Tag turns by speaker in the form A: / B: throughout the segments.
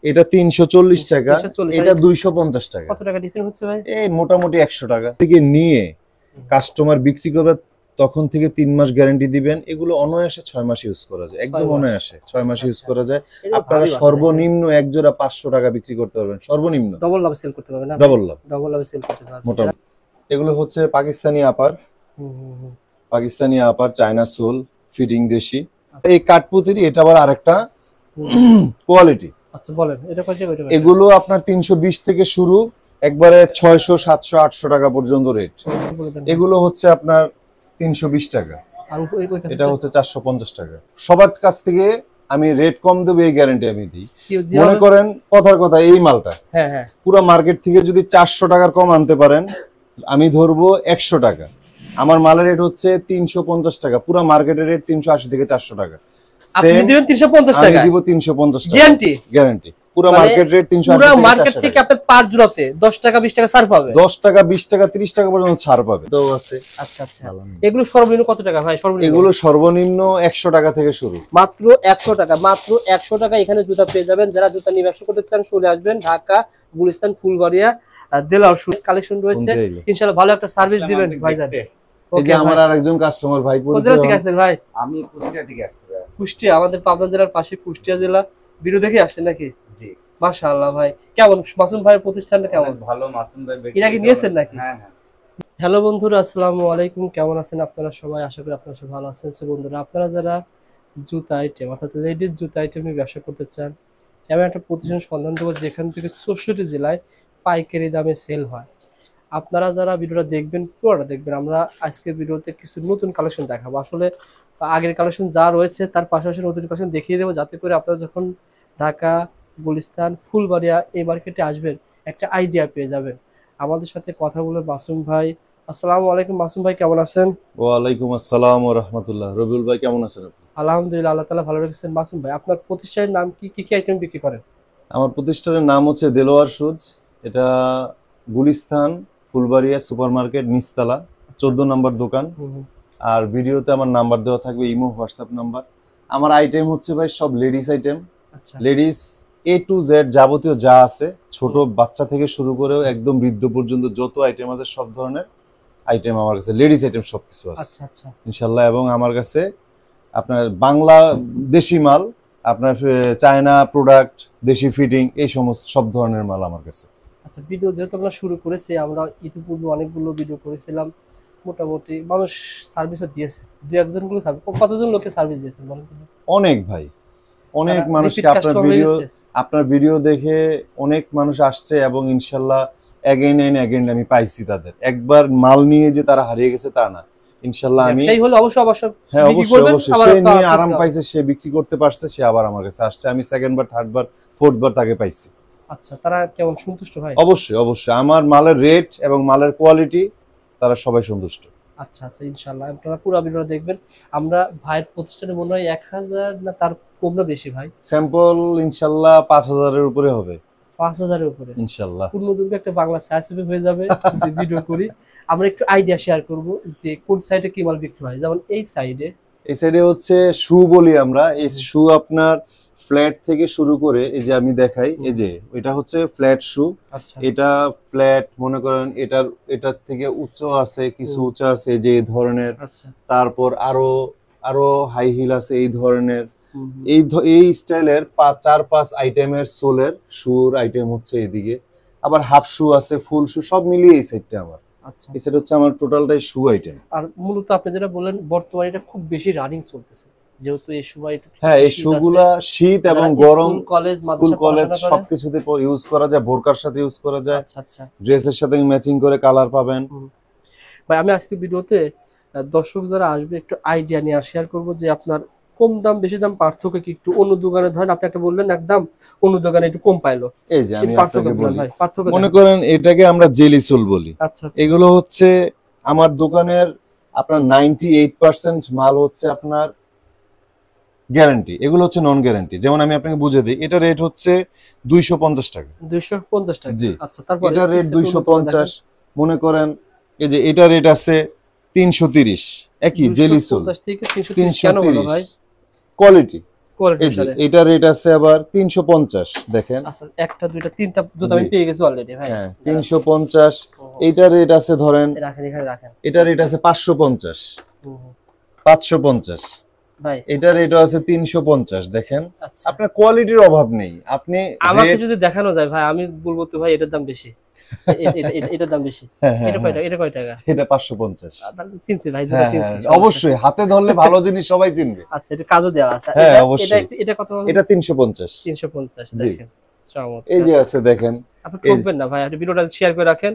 A: এটা 340 টাকা, এটা 250 টাকা।
B: কত টাকা ডিফারেন্স হচ্ছে ভাই?
A: এই মোটামুটি 100 টাকা থেকে নিয়ে কাস্টমার বিক্রি করবে, তখন থেকে 3 মাস গ্যারান্টি দিবেন। এগুলো অনায়াসে 6 মাস ইউজ করা যায়, একদম অনায়াসে 6 মাস ইউজ করা যায়। আপনারা সর্বনিম্ন এক জোড়া 500 টাকা বিক্রি করতে পারবেন, সর্বনিম্ন।
B: ডাবল লাভ সেল করতে পারবেন না? ডাবল লাভ সেল করতে পারবেন
A: মোটামুটি। এগুলো হচ্ছে পাকিস্তানি আপার, পাকিস্তানি আপার, চায়না সোল, ফিটিং দেশি। এই কাঠপুতলি এটা আবার আরেকটা কোয়ালিটি।
B: আচ্ছা বলেন, এটা কত টাকা?
A: এগুলো আপনার 320 থেকে শুরু, একবারে 600 700 800 টাকা পর্যন্ত রেট। এগুলো হচ্ছে আপনার 320 টাকা,
B: আর
A: এটা হচ্ছে 450 টাকা। সবার কাছ থেকে আমি রেট কম দেব এই গ্যারান্টি আমি দিই। মনে করেন কথার কথা, এই মালটা পুরো মার্কেট থেকে যদি 400 টাকার কম আনতে পারেন, আমি ধরবো 100 টাকা। আমার মালের রেট হচ্ছে 350 টাকা, পুরো মার্কেটের রেট 380 থেকে 400 টাকা।
B: আপনি দিবেন 350 টাকা,
A: আমি দিব 350 টাকা
B: গ্যারান্টি।
A: পুরো মার্কেট রেট 380
B: পুরো মার্কেট থেকে আপনি পার জোড়াতে 10 টাকা 20 টাকা ছাড় পাবে,
A: 10 টাকা 20 টাকা 30 টাকা পর্যন্ত ছাড় পাবে তো আছে।
B: আচ্ছা আচ্ছা, এগুলো সর্বনিম্ন কত টাকা ভাই?
A: এগুলো সর্বনিম্ন 100 টাকা থেকে শুরু,
B: মাত্র 100 টাকা। মাত্র 100 টাকা এখানে জুতা পেয়ে যাবেন। যারা জুতা নিয়ে ব্যবসা করতে চান চলে আসবেন ঢাকা গুলিস্তান ফুলবাড়িয়া দেলাওয়ার শু কালেকশন রয়েছে। ইনশাআল্লাহ ভালো একটা সার্ভিস দিবেন ভাইজান।
A: এই যে আমার আরেকজন কাস্টমার ভাই,
B: কোথা থেকে আসছেন ভাই?
C: আমি কুষ্টিয়া থেকে আসছি ভাই।
B: কুষ্টিয়া, আমাদের পাবনা জেলার পাশে কুষ্টিয়া জেলা। ভিডিও দেখে আসছেন নাকি?
C: জি
B: মাশাআল্লাহ ভাই। কেমন মাসুম ভাইয়ের প্রতিষ্ঠানটা কেমন?
C: ভালো। মাসুম ভাই
B: এর আগে নিয়েছেন নাকি?
C: হ্যাঁ হ্যাঁ।
B: হ্যালো বন্ধুরা, আসসালামু আলাইকুম। কেমন আছেন আপনারা সবাই? আশা করি আপনারা সবাই ভালো আছেন। সো বন্ধুরা, আপনারা যারা জুতা আইটেম অর্থাৎ লেডিস জুতা আইটেম নিয়ে ব্যবসা করতে চান, এমন একটা প্রতিষ্ঠান সন্ধান দেবো যেখান থেকে 64 জেলায় পাইকারি দামে সেল হয়। আপনারা যারা ভিডিওটা দেখবেন পুরোটা দেখবেন। আমরা আজকের ভিডিওতে কিছু নতুন কালেকশন দেখাবো। আসলে আগের কালেকশন যা রয়েছে তার পাশাপাশি নতুন কালেকশন দেখিয়ে দেবো, যাতে করে আপনারা যখন ঢাকা গুলিস্তান ফুলবাড়িয়া এই মার্কেটে আসবেন একটা আইডিয়া পেয়ে যাবেন। আমাদের সাথে কথা বলে মাসুম ভাই। আসসালামু আলাইকুম মাসুম ভাই, কেমন আছেন?
A: ওয়ালাইকুম আসসালাম ওয়া রাহমাতুল্লাহ। রবিউল ভাই কেমন আছেন আপনি?
B: আলহামদুলিল্লাহ, আল্লাহ তাআলা ভালো রেখেছেন। মাসুম ভাই, আপনার প্রতিষ্ঠানের নাম কি, কি কি আইটেম বিক্রি করেন?
A: আমার প্রতিষ্ঠানের নাম হচ্ছে দেলোয়ার শুজ। এটা গুলিস্তান ফুলবাড়িয়া সুপারমার্কেট নিচতলা 14 নম্বর দোকান। আর ভিডিওতে আমার নাম্বার দেওয়া থাকবে, ইমো হোয়াটসঅ্যাপ নাম্বার। আমার আইটেম হচ্ছে ভাই সব লেডিস আইটেম। আচ্ছা, লেডিস A to Z যাবতীয় যা আছে, ছোট বাচ্চা থেকে শুরু করেও একদম বৃদ্ধ পর্যন্ত যত আইটেম আছে সব ধরনের আইটেম আমার কাছে, লেডিস আইটেম সবকিছু আছে।
B: আচ্ছা আচ্ছা,
A: ইনশাআল্লাহ। এবং আমার কাছে আপনার বাংলা দেশি মাল, আপনার চায়না প্রোডাক্ট, দেশি ফিটিং, এই সমস্ত সব ধরনের মাল আমার কাছে।
B: আচ্ছা, ভিডিও যেহেতু আমরা শুরু করেছি, আমরা ইতিপূর্বে অনেকগুলো ভিডিও করেছিলাম, মোটামুটি মানুষ সার্ভিসও দিয়েছে। দুই একজন গুলো সার্ভিস, কতজন লোকে সার্ভিস দিয়েছেন বলেন তো?
A: অনেক ভাই, অনেক মানুষকে আপনার ভিডিও দেখে অনেক মানুষ আসছে এবং ইনশাআল্লাহ এগেইন এন্ড এগেইন আমি পাইছি তাদের। একবার মাল নিয়ে যে তারা হারিয়ে গেছে তা না, ইনশাআল্লাহ। আমি
B: সেই হলো অবশ্যই
A: হ্যাঁ অবশ্যই সে নিয়ে আরাম পাইছে, সে বিক্রি করতে পারছে, সে আবার আমার কাছে আসছে। আমি সেকেন্ড বার, থার্ড বার, ফোর্থ বার তাকে পাইছি।
B: আচ্ছা, তারা কেমন সন্তুষ্ট ভাই?
A: অবশ্যই অবশ্যই, আমার মালের রেট এবং মালের কোয়ালিটি তারা সবাই সন্তুষ্ট।
B: আচ্ছা আচ্ছা, ইনশাআল্লাহ আপনারা পুরো ভিডিওটা দেখবেন। আমরা ভাইয়ের প্রতিষ্ঠানে মনে হয় 1000 না তার কম না বেশি ভাই?
A: স্যাম্পল ইনশাআল্লাহ 5000 এর উপরে হবে।
B: 5000 এর উপরে
A: ইনশাআল্লাহ।
B: পূর্ণ দুর্গে একটা বাংলা সাইসবে হয়ে যাবে যদি ভিডিও করি। আমরা একটু আইডিয়া শেয়ার করব যে কোন সাইডে কি মাল বিক্রি হয়। যেমন এই সাইডে হচ্ছে
A: শু বলি আমরা। এই শু আপনার ফ্ল্যাট থেকে শুরু করে, এই যে আমি দেখাই, এই যে এটা হচ্ছে ফ্ল্যাট শু। এটা ফ্ল্যাট মনে করেন, এটার থেকে উচ্চ আছে, কিছু উচ্চ আছে যে এই ধরনের। তারপর আরো হাই হিল আছে এই ধরনের। এই স্টাইলের 4-5 আইটেমের সোলের শুর আইটেম হচ্ছে এইদিকে। আবার হাফ শু আছে, ফুল শু, সব মিলিয়ে এই সাইডটা আমার। আচ্ছা, এই সাইড হচ্ছে আমার টোটালটাই শু আইটেম।
B: আর মূলত আপনি যেটা বললেন বর্তমানে এটা খুব বেশি রানিং চলতেছে, যেহেতু এই সময়
A: হ্যাঁ এই শুগুলা শীত এবং গরম, স্কুল কলেজ সবকিছুতে ইউজ করা যায়, বোরকার সাথে ইউজ করা যায়। আচ্ছা আচ্ছা, ড্রেসের সাথে ম্যাচিং করে কালার পাবেন।
B: ভাই আমি আজকে ভিডিওতে দর্শক যারা আসবে একটু আইডিয়া নিয়ে শেয়ার করব যে আপনার কম দাম বেশি দাম পার্থক্য কি একটু অন্য দোকানে ধরেন আপনি একটা বললেন একদম, অন্য দোকানে একটু কম পাইলো।
A: এই যে আমি আপনাকে বলি, মনে করেন এটাকে আমরা জেলি সোল বলি। আচ্ছা, এগুলো হচ্ছে আমার দোকানের আপনার 98% মাল হচ্ছে আপনার গ্যারান্টি, এগুলো হচ্ছে নন গ্যারান্টি। যেমন আমি আপনাকে বুঝে দিই, এটা রেট হচ্ছে 250 টাকা।
B: 250 টাকা,
A: জি।
B: আচ্ছা, তারপর
A: এটা রেট 250। মনে করেন এই যে এটা রেট আছে 330, একই জেলি সোল
B: 250 থেকে 330 কেন হলো ভাই?
A: কোয়ালিটি
B: কোয়ালিটি
A: এই যে এটা রেট আছে আবার 350 দেখেন।
B: আচ্ছা একটা দুইটা তিনটা জুতা আমি পেয়ে গেছি অলরেডি ভাই।
A: হ্যাঁ 350। এইটা রেট আছে ধরেন,
B: রাখেন এখানে রাখেন।
A: এটা রেট আছে 550
B: হুম, হুম।
A: 550
B: ভাই
A: এটা রেট আছে 350 দেখেন।
B: আচ্ছা
A: আপনার কোয়ালিটির অভাব নেই, আপনি
B: আমাকে
A: rate-
B: যদি দেখানো যায় ভাই আমি বলবো তো ভাই এটার দাম বেশি, এটার দাম বেশি।
A: হ্যাঁ, হ্যাঁ,
B: এটা কয় টাকা, এটা কয় টাকা?
A: এটা 550।
B: তাহলে চিনছি ভাই, যেটা
A: হ্যাঁ
B: চিনছি
A: হ্যাঁ অবশ্যই, হাতে ধরলে ভালো জিনিস সবাই চিনবে।
B: আচ্ছা এটা কাজও দেওয়া আছে।
A: হ্যাঁ,
B: এটা
A: অবশ্যই।
B: এটা কত বলছেন?
A: এটা 350।
B: 350
A: জি।
B: দেখেন চমৎকার।
A: এই যে আছে দেখেন।
B: আপনি ঠকবেন না ভাই, আপনি ভিডিওটা শেয়ার করে রাখেন,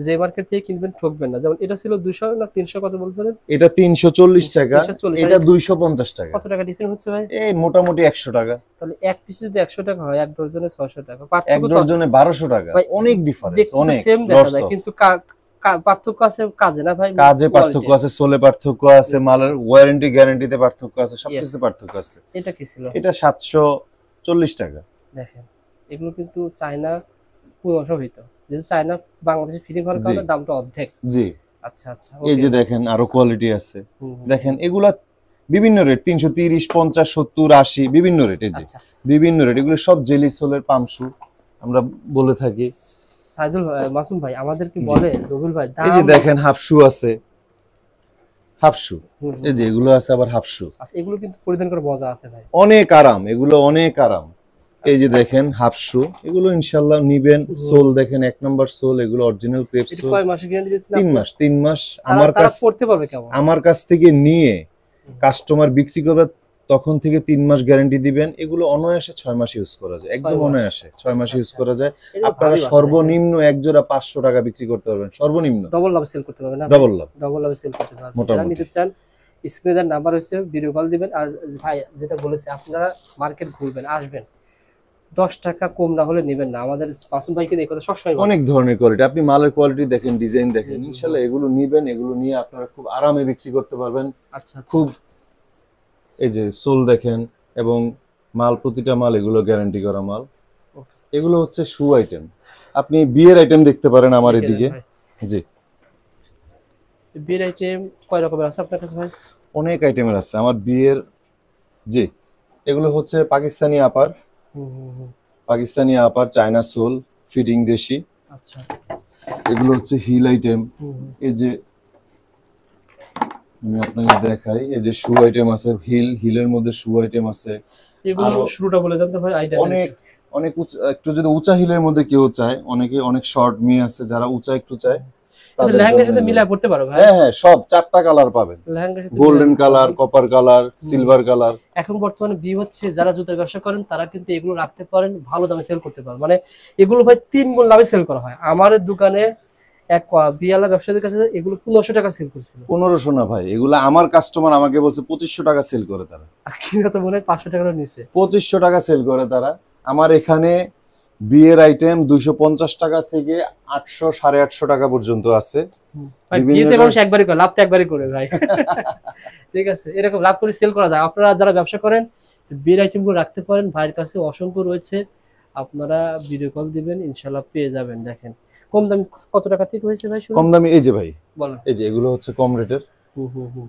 B: যে মার্কেট থেকে কিনবেন ঠকবেন না। যেমন এটা ছিল 200 না 300 কত বলছিলেন?
A: এটা 340 টাকা,
B: 340,
A: এটা 250 টাকা।
B: কত টাকা ডিফারেন্স হচ্ছে ভাই?
A: এই মোটামুটি 100 টাকা।
B: তাহলে এক পিস যদি 100 টাকা হয়, এক ডজনে 600 টাকা।
A: এক
B: পার্থক্য তো
A: ডজনে 1200 টাকা।
B: ভাই,
A: অনেক ডিফারেন্স,
B: দেখতে
A: অনেক
B: সেম দেখা
A: lots
B: যায়
A: of।
B: কিন্তু পার্থক্য আছে কাজে না ভাই?
A: কাজে পার্থক্য
B: quality।
A: আছে, সোলে পার্থক্য আছে, মালের ওয়ারেন্টি গ্যারান্টিতে পার্থক্য আছে, সবকিছুতে পার্থক্য আছে।
B: এটা কি ছিল?
A: এটা 740 টাকা।
B: দেখেন এগুলো কিন্তু চায়না প্রভাবিত, যেহেতু চায়না বাংলাদেশে ফিটিং হওয়ার
A: জি।
B: কারণে দামটা অর্ধেক।
A: জি
B: আচ্ছা আচ্ছা
A: এই
B: okay।
A: যে দেখেন আরো কোয়ালিটি আছে।
B: হুম, হুম।
A: দেখেন এগুলা বিভিন্ন রেট, 330, 50, 70, 80 বিভিন্ন রেট। এই যে
B: আচ্ছা
A: বিভিন্ন রেট, এগুলো সব জেলি সোলের পামশু আমরা বলে থাকি।
B: সাইদুল ভাই, মাসুম ভাই আমাদের কি বলে রবিউল ভাই
A: এই যে
B: দাম?
A: দেখেন হাফ শু আছে, হাফ শু।
B: হুম, হুম।
A: এই যে এগুলো আছে আবার হাফ শু,
B: আচ্ছা এগুলো কিন্তু পরিধান করে মজা আছে ভাই।
A: অনেক আরাম, এগুলো অনেক আরাম। এই যে দেখেন হাফ শু, এগুলো ইনশাআল্লাহ নিবেন। সোল দেখেন 1 নাম্বার সোল, এগুলো অরিজিনাল ক্রেপ
B: এটা
A: সোল।
B: কয় মাসের গ্যারান্টি দিচ্ছেন
A: 3
B: আপনি?
A: মাস 3 মাস
B: তারা পড়তে পারবে কেমন?
A: আমার কাছ থেকে নিয়ে কাস্টমার বিক্রি করবে তখন থেকে 3 মাস গ্যারান্টি দিবেন। এগুলো অনায়াসে 6 মাস ইউজ করা যায়, একদম
B: 6 মাস।
A: অনায়াসে 6 মাস
B: আচ্ছা,
A: ইউজ
B: আচ্ছা।
A: করা যায়।
B: এটা
A: আপনারা
B: ভারী বাস
A: সর্বনিম্ন এক জোড়া 500 টাকা বিক্রি করতে পারবেন, সর্বনিম্ন
B: ডবল লাভ সেল করতে পারবে না?
A: ডাবল লাভ।
B: ডবল লাভে সেল করতে পারবেন।
A: মোটামুটি।
B: যারা নিতে চান স্ক্রিনে দেওয়ার নাম্বার হচ্ছে, ভিডিও কল দিবেন। আর ভাই যেটা বলেছে আপনারা মার্কেট ঘুরবেন, আসবেন, 10 টাকা কম না হলে নেবেন না। আমাদের মাসুম ভাইকে এই কথা সবসময় বলে।
A: অনেক ধরনের কোয়ালিটি, আপনি মালের কোয়ালিটি দেখেন, ডিজাইন দেখেন, ইনশাআল্লাহ এগুলো নিবেন, এগুলো নিয়ে আপনারা খুব আরামে বিক্রি করতে পারবেন।
B: আচ্ছা আচ্ছা
A: খুব এই যে সোল দেখেন, এবং মাল প্রতিটা মাল এগুলো গ্যারান্টি করা মাল। এগুলো হচ্ছে শু আইটেম, আপনি বিয়ের আইটেম দেখতে পারেন আমার
B: দেখে
A: এদিকে।
B: নেন ভাই।
A: জি
B: বিয়ের আইটেম কয় রকমের আছে আপনার কাছে ভাই?
A: অনেক আইটেমের আছে আমার বিয়ের। জি এগুলো হচ্ছে পাকিস্তানি আপার,
B: হুম, হুম, হুম।
A: পাকিস্তানি আপার, চায়না সোল, ফিটিং দেশি।
B: আচ্ছা
A: এগুলো হচ্ছে হিল আইটেম।
B: হুম, হুম।
A: এই যে আমি আপনাকে দেখাই, এই যে শু আইটেম আছে, হিলের মধ্যে শু আইটেম আছে।
B: এগুলো
A: আরো-
B: শুরুটা বলে দেন তো ভাই আইডিয়া।
A: অনেক অনেক একটু যদি উঁচা হিলের মধ্যে কেউ চায়, অনেকে অনেক শর্ট মেয়ে আছে যারা উঁচা একটু চায়, তাদের
B: লেহেঙ্গার
A: জন্য
B: সাথে
A: এগুলো।
B: মিলাই পড়তে পারো ভাই?
A: হ্যাঁ হ্যাঁ সব 4টা কালার পাবেন,
B: লেহেঙ্গার সাথে
A: গোল্ডেন
B: মিলাই
A: কালার,
B: পড়তে
A: কপার কালার, সিলভার কালার।
B: এখন বর্তমানে বিয়ে হচ্ছে, যারা জুতার ব্যবসা করেন তারা কিন্তু এগুলো রাখতে পারেন, ভালো দামে সেল করতে পারেন। মানে এগুলো ভাই 3 গুণ লাভে সেল করা হয়। আমার দোকানে এক বিয়ালা ব্যবসায়ীদের কাছে এগুলো 1500 টাকা সেল করছিল।
A: 1500 না ভাই, এগুলা আমার কাস্টমার আমাকে বলছে 2500 টাকা সেল করে তারা।
B: আর কিনা তো মনে হয় 500 টাকার নিচে।
A: 2500 টাকা সেল করে তারা। আমার এখানে বিয়ের আইটেম 250 টাকা থেকে 800, 850 টাকা পর্যন্ত আছে।
B: ভাই
A: বিভিন্ন
B: বিয়েতে
A: টাকা-
B: মানুষ একবারই করে, লাভ তো একবারই করে ভাই। ঠিক আছে, এরকম লাভ করে সেল করা যায়। আপনারা যারা ব্যবসা করেন বিয়ের আইটেমগুলো রাখতে পারেন, ভাইয়ের কাছে অসংখ্য রয়েছে। আপনারা ভিডিও কল দিবেন, ইনশাআল্লাহ পেয়ে যাবেন। দেখেন কম দামি কত টাকা থেকে হয়েছে ভাই শুনুন?
A: কম দামি এই যে ভাই,
B: বলেন।
A: এই যে এগুলো হচ্ছে কম রেটের।
B: হুম হুম হুম।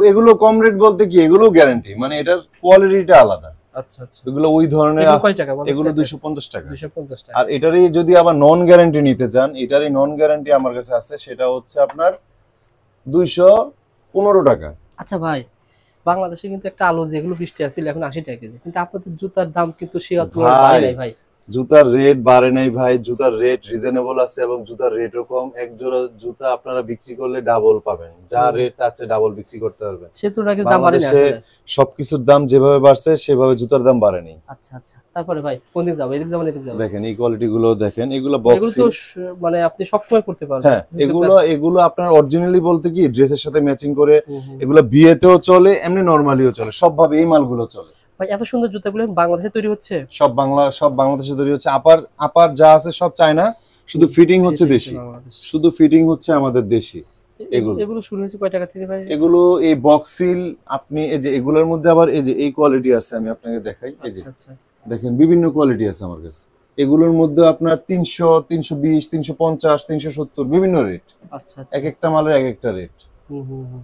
A: এগুলো কম রেট বলতে কি, এগুলো গ্যারান্টি, মানে এটার কোয়ালিটিটা আলাদা।
B: আচ্ছা আচ্ছা।
A: এগুলো ওই ধরনের।
B: এগুলো কয় টাকা বলেন?
A: এগুলো 250 টাকা।
B: 250 টাকা।
A: আর এটারই যদি আবার নন গ্যারান্টি নিতে চান, এটারই নন গ্যারান্টি আমার কাছে আছে, সেটা হচ্ছে আপনার 215 টাকা।
B: আচ্ছা ভাই, বাংলাদেশে কিন্তু একটা আলু যেগুলো 20 টাকা ছিল এখন 80 টাকা কেজি, কিন্তু আপনাদের জুতার দাম কিন্তু সে তুলনায় বাড়ে নাই ভাই।
A: জুতার রেট বাড়ে নাই ভাই, জুতার রেট রিজনেবল আছে, এবং জুতার রেটও কম। এক জোড়া জুতা আপনারা বিক্রি করলে ডাবল পাবেন, যা রেট তার চেয়ে ডাবল বিক্রি করতে পারবেন।
B: সে তুলনায় কিন্তু দাম বাড়ে নাই
A: বাংলাদেশে
B: আসলে।
A: সবকিছুর দাম যেভাবে বাড়ছে সেভাবে জুতার দাম বাড়েনি।
B: আচ্ছা আচ্ছা। তারপরে ভাই কোন দিক যাবো? এদিক যাবো না এদিক যাবো?
A: দেখেন এই কোয়ালিটি গুলো দেখেন, এগুলো
B: এগুলো
A: বক্সিং।
B: তো মানে আপনি সব সময় করতে পারবেন।
A: হ্যাঁ এগুলো আপনার অরিজিনালি বলতে কি ড্রেসের সাথে ম্যাচিং করে,
B: হুম, হুম।
A: এগুলো বিয়েতেও চলে, এমনি নরমালিও চলে, সবভাবে এই মালগুলো চলে।
B: ভাই এত সুন্দর জুতাগুলো বাংলাদেশে তৈরি হচ্ছে?
A: সব বাংলাদেশে তৈরি হচ্ছে। আপার যা আছে সব চায়না, শুধু ফিটিং হচ্ছে দেশি,
B: বাংলাদেশ।
A: শুধু ফিটিং হচ্ছে আমাদের দেশি। এগুলো
B: এগুলো শুরু হয়েছে কয় টাকা থেকে ভাই?
A: এগুলো এই বক্সিল, আপনি এই যে এগুলোর মধ্যে আবার এই যে এই কোয়ালিটি আছে, আমি আপনাকে দেখাই। এই যে
B: আচ্ছা আচ্ছা।
A: দেখেন বিভিন্ন কোয়ালিটি আছে আমার কাছে। এগুলোর মধ্যে আপনার 300, 320, 350, 370 বিভিন্ন রেট।
B: আচ্ছা আচ্ছা।
A: এক একটা মালের এক একটা রেট।
B: হুম হুম হুম।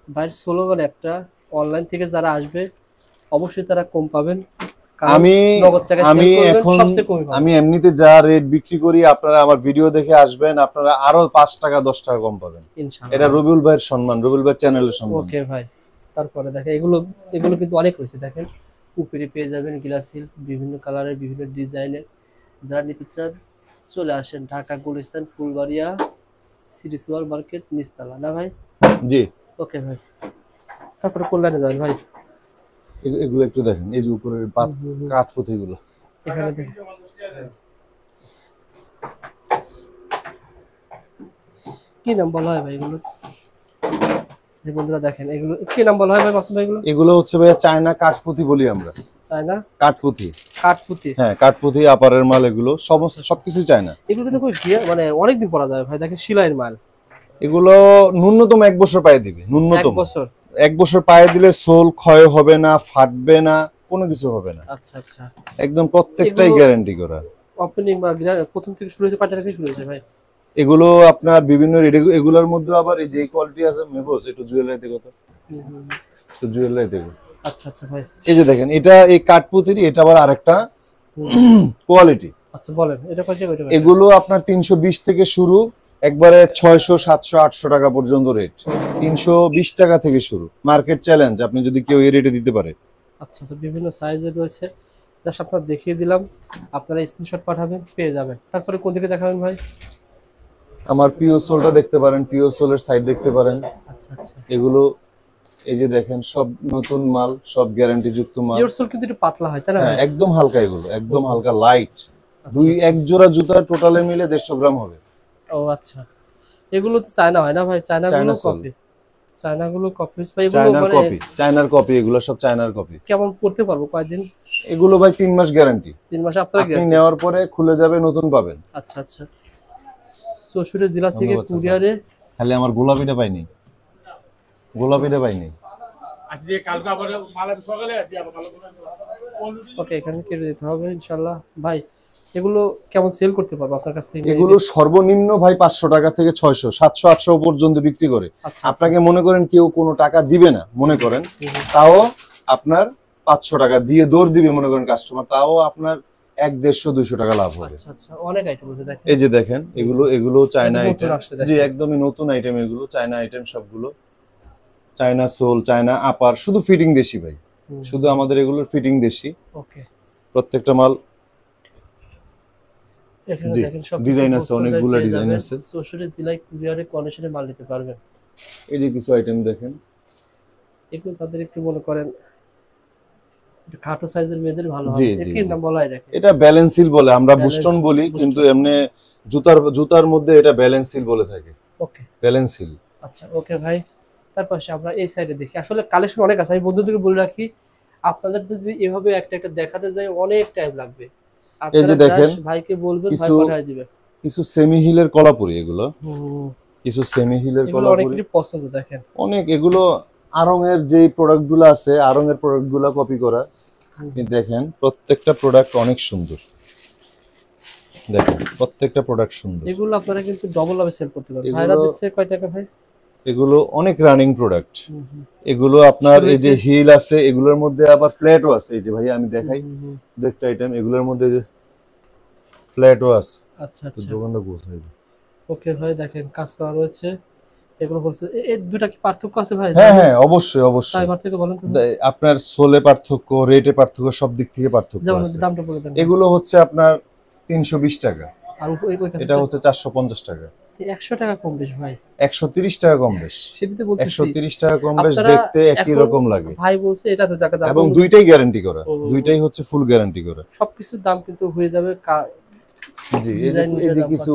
B: ভাইয়ের স্লোগান একটা, অনলাইন থেকে যারা আসবে অবশ্যই তারা কম পাবেন,
A: আমি
B: নগদ টাকা
A: আমি
B: সেল করবেন
A: এখন
B: সবচেয়ে কমই পাবেন।
A: আমি এমনিতে যা রেট বিক্রি করি আপনারা আমার ভিডিও দেখে আসবেন, আপনারা আরো 5 টাকা 10 টাকা কম পাবেন।
B: ইনশাআল্লাহ
A: এটা রবিউল ভাইয়ের সম্মান, রবিউল ভাইয়ের চ্যানেলের সম্মান।
B: ওকে ভাই। তারপরে দেখেন এগুলো এগুলো কিন্তু অনেক হয়েছে, দেখেন উপরে পেয়ে যাবেন গ্লাসিল বিভিন্ন কালারের বিভিন্ন ডিজাইনের। যারা নিতে চান চলে আসেন Dhaka Gulistan Fulbaria city super market নিচতলা, না ভাই?
A: জি,
B: ওকে ভাই। তারপরে কল্যাণে যাবেন ভাই।
A: এগুলো একটু দেখেন, এই যে উপরের কাঠ পুঁতিগুলো।
B: এখানে দেখেন কি নাম বলা হয় ভাই এগুলো? যে বন্ধুরা দেখেন এগুলো কি নাম বলা হয় ভাই মাসুম ভাই এগুলো?
A: এগুলো হচ্ছে ভাই চায়না কাঠপুঁতি বলি আমরা।
B: চায়না
A: কাঠপুঁতি,
B: কাঠপুতি।
A: হ্যাঁ কাঠপুঁতি আপারের মাল, এগুলো সমস্ত সবকিছু চায়না।
B: এগুলো কিন্তু খুব মানে অনেকদিন পরা যায় ভাই, দেখেন সেলাইয়ের মাল।
A: এগুলো ন্যূনতম 1 বছর পায়ে দিবে,
B: এক
A: ন্যূনতম
B: বছর
A: 1 বছর পায়ে দিলে সোল ক্ষয় হবে না, ফাটবে না, কোনো কিছু হবে না।
B: আচ্ছা আচ্ছা।
A: একদম প্রত্যেকটাই
B: এগুলো-
A: গ্যারান্টি করা।
B: ওপেনিং বা প্রথম থেকে শুরু হয়েছে, কয়টা থেকে শুরু হয়েছে ভাই?
A: এগুলো আপনার বিভিন্ন রেট, এগুলোর মধ্যে আবার এই যে কোয়ালিটি আছে মেভোস, একটু জুয়েলারি দেখো তো, একটু জুয়েলারি দেখো।
B: আচ্ছা আচ্ছা ভাই।
A: এই যে দেখেন এটা এই কাঠপুতির, এটা আবার আরেকটা কোয়ালিটি।
B: আচ্ছা বলেন এটা কয়টা কয়টা?
A: এগুলো আপনার 320 থেকে শুরু, একবারে 600 700 800 টাকা পর্যন্ত রেট। 320 টাকা থেকে শুরু, মার্কেট চ্যালেঞ্জ, আপনি যদি কেউ এই রেটে দিতে পারে।
B: আচ্ছা আচ্ছা বিভিন্ন সাইজের রয়েছে, জাস্ট আপনারা দেখিয়ে দিলাম, আপনারা স্ক্রিনশট পাঠাবেন পেয়ে যাবেন। তারপরে কোন দিকে দেখাবেন ভাই?
A: আমার পিও সোলটা দেখতে পারেন, পিও সোলের সাইড দেখতে পারেন।
B: আচ্ছা আচ্ছা।
A: এগুলো এই যে দেখেন সব নতুন মাল, সব গ্যারান্টি যুক্ত মাল।
B: পিওর সোল কিন্তু একটু পাতলা হয় তাই না
A: হ্যাঁ
B: ভাই?
A: একদম হালকা, এগুলো একদম হালকা লাইট।
B: আচ্ছা,
A: এক জোড়া জুতা টোটালে মিলে 150 গ্রাম হবে।
B: ও আচ্ছা। এগুলো তো চায়না হয় না ভাই? চায়না গুলো
A: চায়না সোল।
B: কপি, চায়না গুলো কপি ভাই। এগুলো
A: চায়নার
B: মানে
A: কপি, চায়নার কপি, এগুলো সব চায়নার কপি।
B: কেমন পড়তে পারবো কয়দিন?
A: এগুলো ভাই 3 মাস গ্যারান্টি।
B: 3 মাসে আপনারা
A: আপনি নেওয়ার পরে খুলে যাবে, নতুন পাবেন।
B: আচ্ছা আচ্ছা। চৌষট্টি জেলা থেকে
A: ধন্যবাদ,
B: কুরিয়ারে।
A: খালি আমার গোলাপিটা পাইনি, গোলাপিটা পাইনি।
C: আজকে কালকে আবার মালা সকালে আসি আবার ভালো করে।
B: ওকে এখানে কেটে দিতে হবে ইনশাআল্লাহ। ভাই এগুলো কেমন সেল করতে পারবো আপনার কাছ থেকে?
A: এগুলো সর্বনিম্ন ভাই 500 টাকা থেকে 600 700 800 পর্যন্ত বিক্রি করে।
B: আচ্ছা
A: আপনাকে মনে করেন কেউ কোনো টাকা দিবে না মনে করেন, তাও আপনার 500 টাকা দিয়ে দৌড় দিবে মনে করেন কাস্টমার, তাও আপনার 100 150 200 টাকা লাভ হবে।
B: আচ্ছা আচ্ছা। অনেক আইটেম আছে দেখেন।
A: এই যে দেখেন এগুলো চায়না
B: একদম নতুন
A: আইটেম।
B: আসছে দেখেন।
A: জি একদমই নতুন আইটেম, এগুলো চায়না আইটেম সবগুলো। চায়না সোল, চায়না আপার, শুধু ফিটিং দেশি ভাই, শুধু আমাদের এগুলোর ফিটিং দেশি।
B: ওকে
A: প্রত্যেকটা মাল
B: এখানে
A: জি,
B: দেখেন সব
A: ডিজাইন আছে, অনেকগুলো ডিজাইন আছে।
B: চৌষট্টি জেলায় কুরিয়ারে কন্ডিশনে মাল নিতে পারবেন।
A: এই যে কিছু আইটেম দেখেন,
B: এগুলো যাদের একটু মনে করেন একটু খাটো সাইজের মেয়েদের ভালো
A: জি,
B: হবে।
A: জি,
B: কি
A: জি।
B: নাম বলা হয় দেখেন?
A: এটা ব্যালেন্স সিল বলে, আমরা
B: Balance
A: বুস্টন বলি,
B: Booston।
A: কিন্তু এমনি জুতার মধ্যে এটা ব্যালেন্স সিল বলে থাকে,
B: ওকে
A: ব্যালেন্স সিল।
B: আচ্ছা ওকে ভাই। তারপর আমরা এই সাইডে দেখি, আসলে কালেকশন অনেক আছে। আমি বন্ধুদেরকে বলে রাখি আপনাদের যদি এভাবে একটা একটা দেখাতে যাই অনেক টাইম লাগবে।
A: এই যে
B: আপনারা
A: দেখেন,
B: just ভাইকে বলবেন, ভাই
A: কিছু-
B: পাঠিয়ে দিবে।
A: কিছু সেমি হিলের কলাপুরি, এগুলো কিছু সেমি হিলের
B: এগুলো
A: কলাপুরি
B: অনেকেরই পছন্দ দেখেন।
A: অনেক। এগুলো আড়ং এর যে প্রোডাক্টগুলো আছে, আড়ং এর প্রোডাক্টগুলো কপি করা। আপনি দেখেন প্রত্যেকটা প্রোডাক্ট অনেক সুন্দর, দেখেন প্রত্যেকটা প্রোডাক্ট সুন্দর।
B: এগুলো আপনারা কিন্তু ডবল লাভে সেল করতে পারবেন।
A: এগুলো-
B: ভাইরা দিচ্ছে কয় টাকা ভাই?
A: এগুলো অনেক রানিং প্রোডাক্ট। এগুলো আপনার এই যে হিল আছে, এগুলোর মধ্যে আবার ফ্ল্যাটও আছে। এই যে ভাই আমি দেখাই একটা আইটেম, এগুলোর মধ্যে যে ফ্ল্যাটও আছে।
B: আচ্ছা
A: তো
B: আচ্ছা।
A: দোকানটা গোছাই।
B: ওকে ভাই দেখেন কাজ করা রয়েছে। এগুলো হচ্ছে এই দুটা কি পার্থক্য আছে ভাই?
A: হ্যাঁ হ্যাঁ অবশ্যই
B: তাই
A: অবশ্যই।
B: পার্থক্য বলেন তো।
A: আপনার সোলে পার্থক্য, রেটে পার্থক্য, সব দিক থেকে পার্থক্য
B: যেমন
A: আছে।
B: দামটা বলে দেন।
A: এগুলো হচ্ছে আপনার 320 টাকা,
B: আর ওই কাছে
A: এটা হচ্ছে 450 টাকা।
B: 100 টাকা কম বেশ ভাই।
A: 130 টাকা কম বেশ,
B: সেটাতে বলতেছি
A: 130 টাকা কম বেশ,
B: আপনারা
A: দেখতে একই
B: এখন
A: রকম লাগে।
B: ভাই বলছে এটা তো টাকা দাম,
A: এবং দুইটাই গ্যারান্টি করা,
B: ও।
A: দুইটাই হচ্ছে ফুল গ্যারান্টি করা।
B: সবকিছুর দাম কিন্তু হয়ে যাবে
A: জি এই যে
B: ডিজাইন
A: এই যে কিছু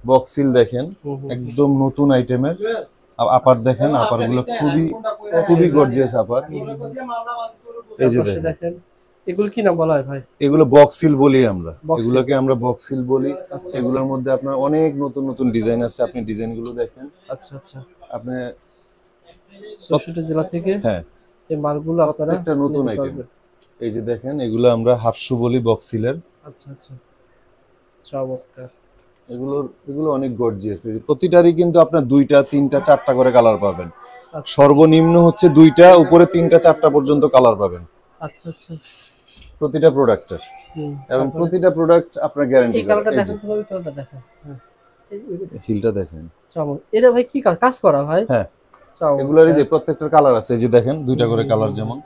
A: বক্সিল দেখেন, একদম নতুন আইটেমের আপার দেখেন, আপার গুলো খুবই খুবই গর্জিয়াস আপার। এই যে দেখেন,
B: দেখেন এগুলো কি নাম বলা হয় ভাই?
A: এগুলো বক্সিল বলি আমরা,
B: বক্সিল।
A: এগুলোকে আমরা বক্সিল বলি।
B: আচ্ছা,
A: এগুলোর মধ্যে আপনার অনেক নতুন নতুন ডিজাইন আছে, আপনি ডিজাইনগুলো দেখেন।
B: আচ্ছা আচ্ছা।
A: আপনি
B: 64 জেলা থেকে
A: হ্যাঁ
B: এই মালগুলো আপনারা
A: প্রত্যেকটা নতুন
B: নিতে
A: আইটেম।
B: পারবেন।
A: এই যে দেখেন, এগুলো আমরা হাফশু বলি বক্সিলের।
B: আচ্ছা আচ্ছা চমৎকার।
A: এগুলো অনেক গর্জিয়াস। প্রতিটারই কিন্তু আপনার 2টা 3টা 4টা করে কালার পাবেন। সর্বনিম্ন হচ্ছে 2টা, উপরে 3টা 4টা পর্যন্ত কালার পাবেন।
B: আচ্ছা আচ্ছা।
A: প্রতিটা প্রোডাক্টের এবং প্রতিটা প্রোডাক্ট আপনার গ্যারান্টি।
B: এই কালারটা দেখেন তো, ওই কালারটা দেখেন। হ্যাঁ,
A: হিলটা দেখেন।
B: চমক। এটা ভাই কি কাজ করা ভাই?
A: হ্যাঁ,
B: চমক।
A: এগুলোর এই যে প্রত্যেকটার কালার আছে, এই যে দেখেন 2টা করে কালার। যেমন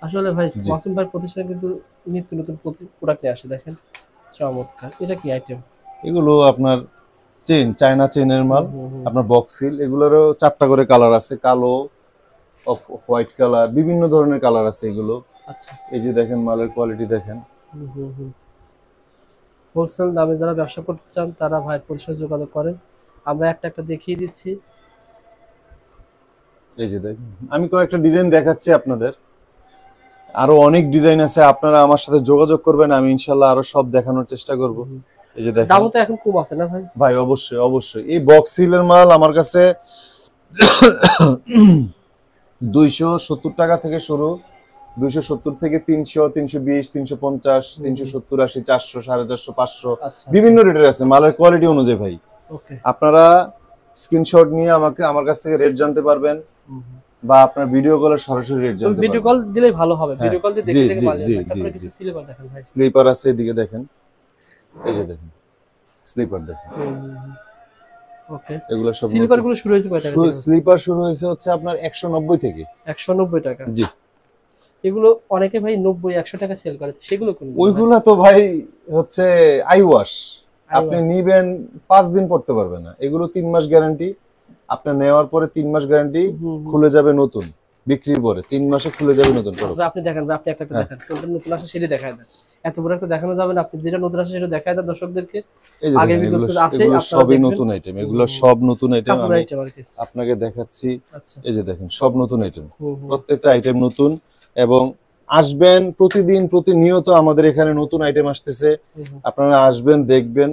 B: আসলে ভাই মাসুম ভাই প্রতিষ্ঠানে কিন্তু নিত্য নতুন প্রোডাক্ট নিয়ে আসে, দেখেন চমৎকার। এটা কি আইটেম?
A: এগুলো আপনার চেইন, চায়না চেইনের মাল, আপনার বক্স সিল। এগুলোরও 4টা করে কালার আছে, কালো, অফ হোয়াইট কালার, বিভিন্ন ধরনের কালার আছে এগুলো।
B: আচ্ছা,
A: এই যে দেখেন মালের কোয়ালিটি দেখেন।
B: হোলসেল দামে যারা ব্যবসা করতে চান তারা ভাই প্রতিষ্ঠানে যোগাযোগ করেন। আমরা একটা একটা দেখিয়ে দিচ্ছি।
A: এই যে দেখেন, আমি কয়েকটা ডিজাইন দেখাচ্ছি আপনাদের, আরো অনেক ডিজাইন আছে। আপনারা আমার সাথে যোগাযোগ করবেন, আমি ইনশাআল্লাহ আরো সব দেখানোর চেষ্টা করব। এই যে দেখেন,
B: দাম তো এখন কম আছে না ভাই?
A: ভাই অবশ্যই অবশ্যই। এই বক্স সিলের মাল আমার কাছে 270 টাকা থেকে শুরু, 270 থেকে 300, 320, 350, 370, 80, 400, 450, 500, বিভিন্ন রেটের আছে মালের কোয়ালিটি অনুযায়ী ভাই। আপনারা স্ক্রিনশট নিয়ে আমার কাছ থেকে রেট জানতে পারবেন, বা আপনার ভিডিও কলে সরাসরি রেট জানতে পারবেন।
B: ভিডিও কল দিলেই ভালো হবে, ভিডিও কল দিয়ে দেখে দেখে মাল নিতে। তারপরে কিছু স্লিপার দেখেন ভাই।
A: স্লিপার আছে, এদিকে দেখেন, এই যে দেখেন স্লিপার দেখেন।
B: ওকে,
A: এগুলো সব
B: স্লিপার গুলো শুরু হয়েছে কয় টাকা থেকে?
A: স্লিপার শুরু হয়েছে হচ্ছে আপনার 190 থেকে।
B: 190 টাকা?
A: জি।
B: এগুলো অনেকে ভাই 90 100 টাকা সেল করে, সেগুলো কোন?
A: ওইগুলা তো ভাই হচ্ছে আই ওয়াশ, আপনি নিবেন 5 দিন পড়তে পারবেন না। এগুলো 3 মাস গ্যারান্টি, আপনি নেওয়ার পরে 3 মাস গ্যারান্টি, খুলে যাবে নতুন, বিক্রির পরে 3 মাসে খুলে যাবে নতুন।
B: আপনি দেখেন, আপনি একটা দেখেন, কোনটা নতুন আসে সেটা দেখায় দেন। এত বড় একটা দেখানো যাবে না, আপনি যেটা নতুন আসে সেটা দেখায় দেন দর্শকদেরকে।
A: আগে ভিডিওতে আছে, আপনারা সবই নতুন আইটেম, এগুলো সব নতুন আইটেম। আমি আপনাকে দেখাচ্ছি। এই যে দেখেন, সব নতুন আইটেম, প্রত্যেকটা আইটেম নতুন। এবং আসবেন প্রতিদিন, প্রতিনিয়ত আমাদের এখানে নতুন আইটেম আসতেছে। আপনারা আসবেন, দেখবেন।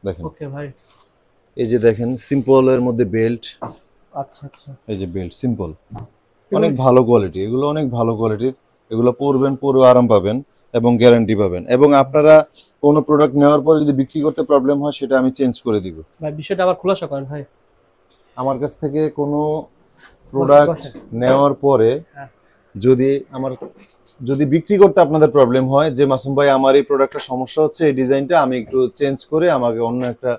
A: দেখেন, ওকে ভাই, এই যে দেখেন সিম্পলের মধ্যে বেল্ট।
B: আচ্ছা আচ্ছা,
A: এই যে বেল্ট সিম্পল, অনেক ভালো কোয়ালিটি, এগুলো অনেক ভালো কোয়ালিটির। এগুলো পরবেন, পরে আরাম পাবেন এবং গ্যারান্টি পাবেন। এবং আপনারা কোনো প্রোডাক্ট নেওয়ার পরে যদি বিক্রি করতে প্রবলেম হয়, সেটা আমি চেঞ্জ করে দিব
B: ভাই। বিষয়টা আবার খোলাসা করেন ভাই।
A: আমার কাছ থেকে কোনো প্রোডাক্ট নেওয়ার পরে যদি বিক্রি করতে আপনাদের প্রবলেম হয়, যে মাসুম ভাই আমার এই প্রোডাক্টটা সমস্যা হচ্ছে, এই ডিজাইনটা আমি একটু চেঞ্জ করে আমাকে অন্য একটা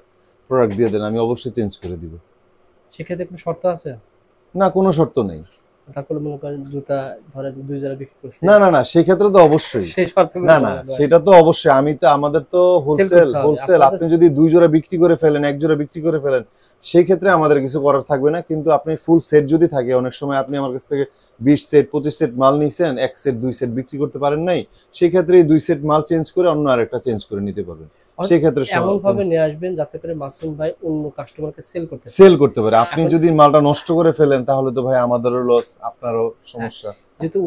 A: প্রোডাক্ট দিয়ে দেন, আমি অবশ্যই চেঞ্জ করে দিব।
B: সেক্ষেত্রে কোনো শর্ত আছে?
A: না, কোনো শর্ত নেই।
B: তারপরে মনে করেন জুতা ধরেন 2 জায়গা বিক্রি করছে,
A: না না না, সেই ক্ষেত্রে তো অবশ্যই, না না, সেটা তো অবশ্যই। আমাদের তো হোলসেল। আপনি যদি 2 জোড়া বিক্রি করে ফেলেন, 1 জোড়া বিক্রি করে ফেলেন, সেই ক্ষেত্রে আমাদের কিছু করার থাকবে না। কিন্তু আপনি ফুল সেট যদি থাকে, অনেক সময় আপনি আমার কাছ থেকে 20 সেট 25 সেট মাল নিছেন, 1 সেট 2 সেট বিক্রি করতে পারেন নাই, সেই ক্ষেত্রে এই 2 সেট মাল চেঞ্জ করে অন্য আরেকটা চেঞ্জ করে নিতে পারবেন। সেই ক্ষেত্রে
B: এমন ভাবে নিয়ে আসবেন যাতে করে মাসুম ভাই অন্য কাস্টমারকে সেল করতে
A: পারে। আপনি যদি মালটা নষ্ট করে ফেলেন, তাহলে তো ভাই আমাদেরও লস, আপনারও সমস্যা।
B: যেহেতু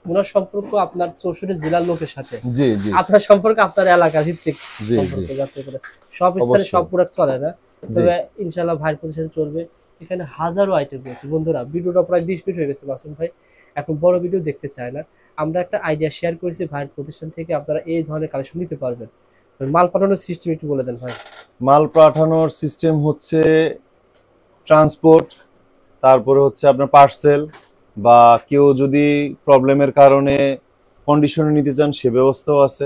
B: ওনার সম্পর্ক আপনার 64 জেলার লোকের সাথে,
A: জি জি,
B: আপনার সম্পর্ক আপনার এলাকা ভিত্তিক সম্পর্ক, যাতে করে সব স্থানে সব প্রোডাক্ট চলে না, তবে ইনশাআল্লাহ ভাইয়ের প্রতিষ্ঠানে চলবে। এখানে হাজারো আইটেম আছে বন্ধুরা। ভিডিওটা প্রায় 20 মিনিট হয়ে গেছে মাসুম ভাই, এখন বড় ভিডিও দেখতে চায় না। আমরা একটা আইডিয়া শেয়ার করেছি, ভাইয়ের প্রতিষ্ঠান থেকে আপনারা এই ধরনের কালেকশন নিতে পারবেন। মাল পাঠানোর সিস্টেম একটু বলে দেন ভাই।
A: মাল পাঠানোর সিস্টেম হচ্ছে ট্রান্সপোর্ট, তারপরে হচ্ছে আপনার পার্সেল, বা কেউ যদি প্রবলেমের কারণে কন্ডিশনে নিতে চান, সে ব্যবস্থাও আছে।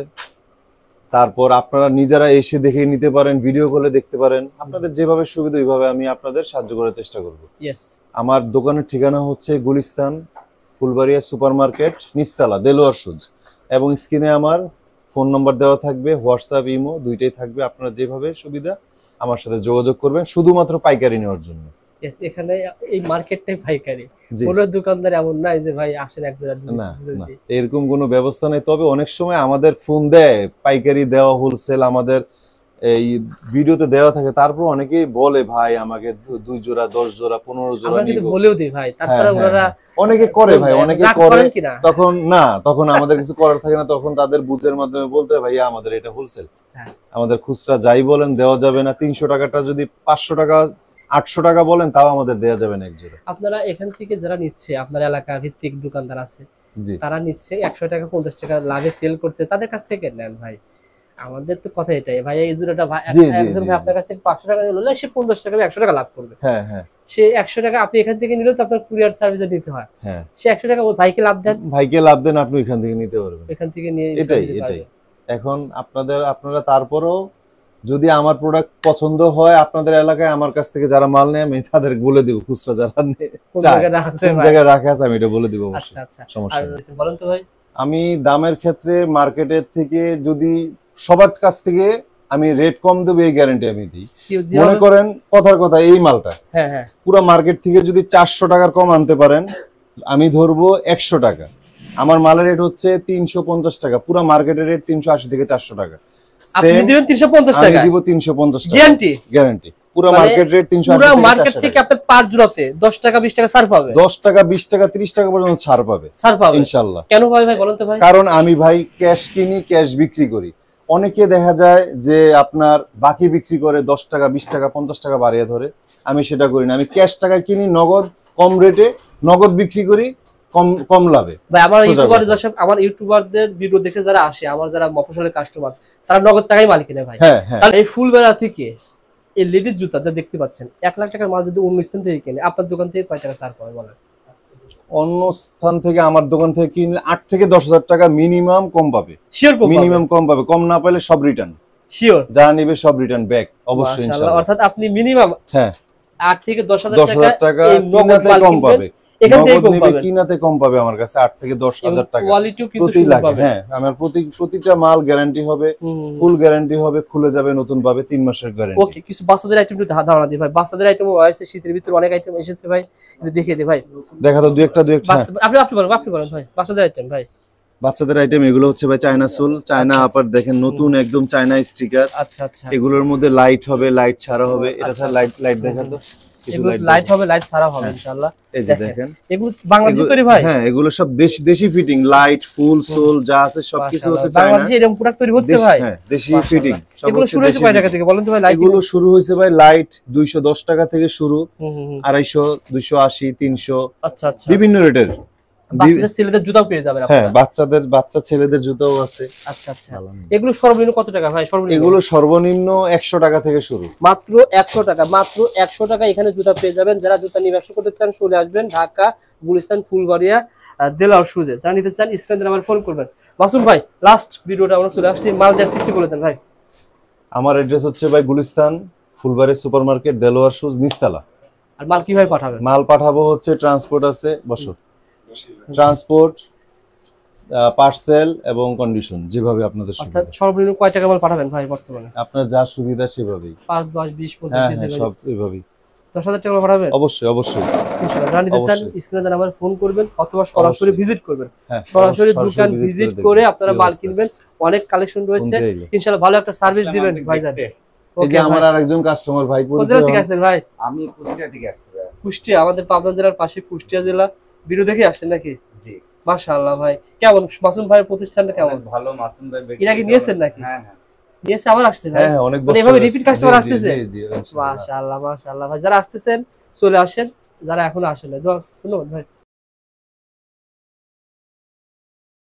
A: তারপর আপনারা নিজেরা এসে দেখে নিতে পারেন, ভিডিও কলে দেখতে পারেন। আপনাদের যেভাবে সুবিধা ওইভাবে আমি আপনাদের সাহায্য করার চেষ্টা করব। আমার দোকানের ঠিকানা হচ্ছে গুলিস্তান ফুলবাড়িয়া সুপার মার্কেট, নিচতলা, দেলোয়ার শুজ। এবং স্ক্রিনে আমার ফোন নাম্বার দেওয়া থাকবে, হোয়াটসঅ্যাপ, ইমো দুইটাই থাকবে। আপনারা যেভাবে সুবিধা আমার সাথে যোগাযোগ করবেন, শুধুমাত্র পাইকারি নেওয়ার জন্য।
B: এখানে এই মার্কেটটাই পাইকারি, কোনো দোকানদার এমন নাই যে ভাই আসেন এক জায়গা,
A: না না, এরকম কোনো ব্যবস্থা নেই। তবে অনেক সময় আমাদের ফোন দেয়, পাইকারি দেওয়া, হোলসেল আমাদের এই ভিডিওতে দেওয়া থাকে। তারপর অনেকেই বলে ভাই আমাকে 2 জোড়া 10 জোড়া 15 জোড়া
B: নিব, বলেও দিই ভাই। তারপরে ওনারা
A: অনেকে করে ভাই, অনেকে করে, তখন আমাদের কিছু করার থাকে না। তখন তাদের বুঝের মাধ্যমে বলতে ভাই আমাদের এটা হোলসেল, আমাদের খুচরা যাই বলেন দেওয়া যাবে না। 300 টাকাটা যদি 500 টাকা 800 টাকা বলেন, তাও আমাদের দেওয়া যাবে না এক জোড়া।
B: আপনারা এখান থেকে যারা নিচ্ছে, আপনার এলাকা ভিত্তিক দোকানদার আছে, তারা নিচ্ছে 100 টাকা 50 টাকা লাভে সেল করতে, তাদের কাছ থেকে নেন ভাই। আমাদের তো কথা এটাই ভাই, এই জুতাটা ভাই
A: জি,
B: একজন ভাই আপনার কাছ থেকে 500 টাকা নিলে সে 50 টাকা 100 টাকা লাভ করবে।
A: হ্যাঁ হ্যাঁ
B: সে 100 টাকা আপনি এখান থেকে নিলেও তো আপনার কুরিয়ার সার্ভিসে দিতে হয়,
A: হ্যাঁ,
B: সে 100 টাকা ওই ভাইকে লাভ দেন,
A: ভাইকে লাভ দেন, আপনি এখান থেকে নিতে পারবেন।
B: এখান থেকে নিয়ে
A: এটাই এটাই। এখন আপনারা তারপরেও যদি আমার প্রোডাক্ট পছন্দ হয় আপনাদের এলাকায় আমার কাছ থেকে যারা মাল নেয় আমি তাদের বলে দিব, খুচরা যারা
B: কোন
A: চায়
B: জায়গায় রাখছে
A: কোন
B: ভাই।
A: জায়গায় রাখা আছে আমি এটা বলে দিব
B: আচ্ছা
A: অবশ্যই,
B: আচ্ছা,
A: সমস্যা
B: আর
A: নেই।
B: বলেন তো ভাই।
A: আমি দামের ক্ষেত্রে মার্কেটের থেকে যদি সবার কাছ থেকে আমি রেট কম দেবো এই গ্যারান্টি আমি দিই। মনে করেন কথার কথা এই মালটা
B: হ্যাঁ হ্যাঁ
A: পুরো মার্কেট থেকে যদি 400 টাকার কম আনতে পারেন আমি ধরবো 100 টাকা, আমার মালের রেট হচ্ছে 350 টাকা, পুরো মার্কেটের রেট 380 থেকে 400 টাকা,
B: আপনি দিবেন 350
A: আমি
B: টাকা
A: দিব 350 টাকা
B: গ্যারান্টি।
A: গ্যারান্টি, পুরো
B: মানে
A: মার্কেট রেট 380
B: পুরো
A: থেকে
B: মার্কেট
A: 400
B: থেকে
A: টাকা।
B: আপনার 5 জোড়াতে 10 টাকা 20 টাকা ছাড় পাবে,
A: 10 টাকা 20 টাকা 30 টাকা পর্যন্ত ছাড় পাবে
B: ছাড় পাবে
A: ইনশাআল্লাহ।
B: কেন ভাই ভাই বলেন তো ভাই।
A: কারণ আমি ভাই ক্যাশ কিনি ক্যাশ বিক্রি করি, অনেকে দেখা যায় যে আপনার বাকি বিক্রি করে 10 টাকা 20 টাকা 50 টাকা বাড়িয়ে ধরে, আমি সেটা করি না, আমি ক্যাশ টাকায় কিনি নগদ, কম রেটে নগদ বিক্রি করি, কম কম লাভে।
B: ভাই আমার
A: সোজা
B: ইউটিউবার
A: কথা।
B: যেসব আমার ইউটিউবারদের ভিডিও দেখে যারা আসে, আমার যারা মফস্বলের কাস্টমার, তারা নগদ টাকায় মাল কিনে ভাই।
A: হ্যাঁ হ্যাঁ,
B: তাহলে এই ফুলবেড়া থেকে এই লেডিস জুতা যা দেখতে পাচ্ছেন 1 লাখ টাকার মাল যদি অন্য স্থান থেকে কিনে আপনার দোকান থেকে কয় টাকা ছাড় পাবে বলেন।
A: অন্য স্থান থেকে আমার দোকান থেকে কিনলে 8 থেকে 10,000 টাকা মিনিমাম কম পাবে,
B: শিওর কম
A: মিনিমাম কম পাবে, কম না পেলে সব রিটার্ন,
B: শিওর
A: যা নিবে সব রিটার্ন ব্যাক অবশ্যই ইনশাআল্লাহ।
B: অর্থাৎ আপনি মিনিমাম
A: হ্যাঁ
B: 8 থেকে 10,000
A: 10,000 টাকা
B: এই নগদ
A: কিনাতে
B: মাল
A: কম
B: কিনবেন,
A: পাবে,
B: এখান থেকে
A: নগদ
B: কম
A: নিবে
B: পাবেন,
A: কিনাতে কম পাবে আমার কাছে 8 থেকে 10,000 টাকা
B: কোয়ালিটিও কিন্তু
A: প্রতি
B: সুন্দর
A: লাখ।
B: পাবেন।
A: হ্যাঁ আমার প্রতিটা মাল গ্যারান্টি হবে, ফুল গ্যারান্টি হবে, খুলে যাবে নতুন পাবে 3 মাসের গ্যারান্টি।
B: ওকে, কিছু বাচ্চাদের আইটেম একটু ধারণা দিই ভাই। বাচ্চাদের আইটেম আছে, শীতের ভিতরে অনেক আইটেম এসেছে ভাই, একটু দেখিয়ে দিই ভাই।
A: দেখা তো দুই একটা হ্যাঁ।
B: আপনি বলেন ভাই বাচ্চাদের আইটেম ভাই।
A: বাচ্চাদের আইটেম এগুলো হচ্ছে ভাই চায়না সোল, চায়না আপার, দেখেন নতুন একদম চায়না স্টিকার,
B: আচ্ছা আচ্ছা,
A: এগুলোর মধ্যে লাইট হবে, লাইট ছাড়া হবে, এটা স্যার লাইট লাইট দেখেন তো কিছু
B: এগুলো
A: লাইট
B: লাইট হবে, লাইট ছাড়া হবে ইনশাআল্লাহ।
A: এই যে দেখেন
B: এগুলো বাংলাদেশি
A: এগুলো-
B: তৈরি ভাই।
A: হ্যাঁ এগুলো সব দেশি ফিটিং, লাইট ফুল সোল যা আছে সবকিছু হচ্ছে চায়না,
B: বাংলাদেশে এরকম প্রোডাক্ট তৈরি হচ্ছে ভাই।
A: হ্যাঁ দেশি
B: মাশাআল্লাহ।
A: ফিটিং সব
B: এগুলো
A: হচ্ছে
B: শুরু হয়েছে
A: দেশি
B: কয় টাকা
A: fitting।
B: থেকে বলেন তো ভাই? লাইট
A: এগুলো শুরু হয়েছে ভাই লাইট 210 টাকা থেকে শুরু, 250 280 300
B: আচ্ছা আচ্ছা,
A: বিভিন্ন রেটের।
B: বাচ্চাদের ছেলেদের জুতাও পেয়ে যাবেন
A: হ্যাঁ
B: আপনারা।
A: বাচ্চা ছেলেদের জুতাও আছে।
B: আচ্ছা আচ্ছা, এগুলো সর্বনিম্ন কত টাকা ভাই? সর্বনিম্ন
A: এগুলো সর্বনিম্ন 100 টাকা থেকে শুরু,
B: মাত্র 100 টাকা, মাত্র 100 টাকা এখানে জুতা পেয়ে যাবেন। যারা জুতা নিয়ে ব্যবসা করতে চান চলে আসবেন ঢাকা গুলিস্তান ফুলবাড়িয়া দেলাওয়ার সুজে। যারা নিতে চান স্ক্রিনে আমার ফোন করবেন। মাসুম ভাই লাস্ট ভিডিওটা আমরা চলে আসছি, মাল দেওয়ার চেষ্টা করে দেন ভাই।
A: আমার অ্যাড্রেস হচ্ছে ভাই গুলিস্তান ফুলবাড়ি সুপারমার্কেট দেলোয়ার সুজ নিচতলা।
B: আর মাল কিভাবে পাঠাবেন?
A: মাল পাঠাবো হচ্ছে ট্রান্সপোর্ট আছে, বসো, ট্রান্সপোর্ট পার্সেল এবং কন্ডিশন যেভাবে আপনাদের সুবিধা,
B: অর্থাৎ সর্বনিম্ন কয় টাকা মাল পাঠাবেন ভাই বর্তমানে?
A: আপনার যা সুবিধা সেভাবেই।
B: 5 10 20
A: হ্যাঁ
B: 25
A: হ্যাঁ সব এভাবেই,
B: 10,000 টাকা পাঠাবেন
A: অবশ্যই অবশ্যই।
B: ইনশাআল্লাহ। যারা নিতে চান
A: অবশ্যই।
B: স্ক্রিনে আমার ফোন করবেন অথবা সরাসরি
A: অবশ্যই।
B: ভিজিট করবেন।
A: হ্যাঁ
B: সরাসরি
A: সরাসরি
B: দোকান
A: visit
B: ভিজিট
A: দেখবেন
B: করে আপনারা
A: কি
B: মাল
A: অবস্থা।
B: কিনবেন। অনেক কালেকশন রয়েছে
A: কোন দিকে?
B: ইনশাআল্লাহ, ভালো একটা সার্ভিস দিবেন ভাইজান।
A: এই
B: ওকে
A: যে আমার
B: ভাই,
A: আরেকজন কাস্টমার ভাই
B: কোন জেলা থেকে আসছেন ভাই?
D: আমি কুষ্টিয়া থেকে আসছি ভাই।
B: কুষ্টিয়া, আমাদের পাবনা জেলার পাশে কুষ্টিয়া জেলা। ভিডিও দেখে আসছেন নাকি?
D: জি
B: মাশাআল্লাহ ভাই, কেমন মাসুম ভাইয়ের প্রতিষ্ঠানটা কেমন?
D: অনেক ভালো মাসুম ভাই
B: এর আগে নিয়েছেন নাকি?
D: হ্যাঁ হ্যাঁ
B: নিয়েছে আবার আসছে ভাই?
A: হ্যাঁ হ্যাঁ অনেক
B: মানে
A: বছর
B: এভাবে
A: ধরে।
B: repeat customer
A: জি, জি,
B: আসতেছে?
A: জি, জি, ইনশাআল্লাহ।
B: মাশাআল্লাহ মাশাআল্লাহ ভাই, যারা আসতেছেন চলে আসেন, যারা এখনো আসেন না ধন্যবাদ ভাই।